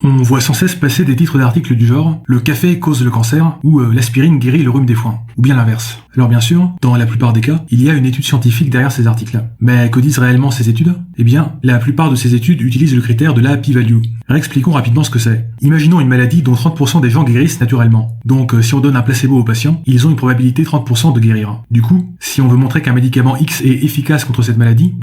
On voit sans cesse passer des titres d'articles du genre « Le café cause le cancer » ou « L'aspirine guérit le rhume des foins » ou bien l'inverse. Alors bien sûr, dans la plupart des cas, il y a une étude scientifique derrière ces articles. Mais que disent réellement ces études? Eh bien, la plupart de ces études utilisent le critère de la p-value. Réexpliquons rapidement ce que c'est. Imaginons une maladie dont 30% des gens guérissent naturellement. Donc si on donne un placebo aux patients, ils ont une probabilité 30% de guérir. Du coup, si on veut montrer qu'un médicament X est efficace contre cette maladie,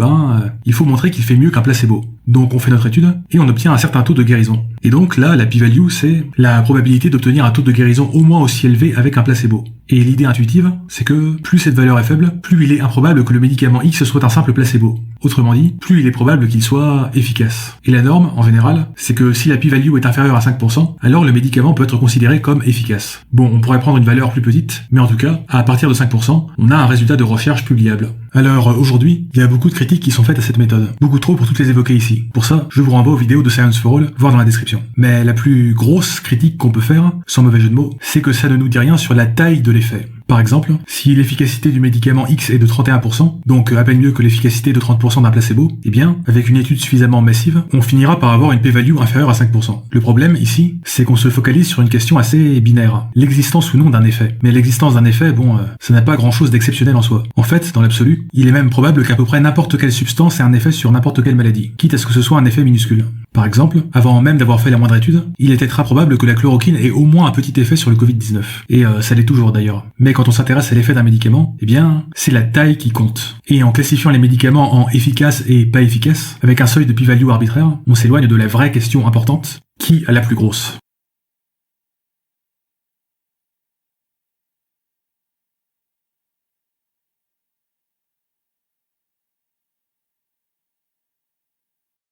il faut montrer qu'il fait mieux qu'un placebo. Donc on fait notre étude et on obtient un certain taux de guérison. Et donc là, la p-value, c'est la probabilité d'obtenir un taux de guérison au moins aussi élevé avec un placebo. Et l'idée intuitive, c'est que plus cette valeur est faible, plus il est improbable que le médicament X soit un simple placebo. Autrement dit, plus il est probable qu'il soit efficace. Et la norme, en général, c'est que si la p-value est inférieure à 5%, alors le médicament peut être considéré comme efficace. Bon, on pourrait prendre une valeur plus petite, mais en tout cas, à partir de 5%, on a un résultat de recherche publiable. Alors aujourd'hui, il y a beaucoup de critiques qui sont faites à cette méthode. Beaucoup trop pour toutes les évoquer ici. Pour ça, je vous renvoie aux vidéos de Science for All, voir dans la description. Mais la plus grosse critique qu'on peut faire, sans mauvais jeu de mots, c'est que ça ne nous dit rien sur la taille de l'effet. Par exemple, si l'efficacité du médicament X est de 31%, donc à peine mieux que l'efficacité de 30% d'un placebo, eh bien, avec une étude suffisamment massive, on finira par avoir une p-value inférieure à 5%. Le problème, ici, c'est qu'on se focalise sur une question assez binaire. L'existence ou non d'un effet. Mais l'existence d'un effet, ça n'a pas grand-chose d'exceptionnel en soi. En fait, dans l'absolu, il est même probable qu'à peu près n'importe quelle substance ait un effet sur n'importe quelle maladie, quitte à ce que ce soit un effet minuscule. Par exemple, avant même d'avoir fait la moindre étude, il était très probable que la chloroquine ait au moins un petit effet sur le Covid-19. Et ça l'est toujours d'ailleurs. Mais quand on s'intéresse à l'effet d'un médicament, eh bien, c'est la taille qui compte. Et en classifiant les médicaments en efficaces et pas efficaces, avec un seuil de p-value arbitraire, on s'éloigne de la vraie question importante, qui a la plus grosse?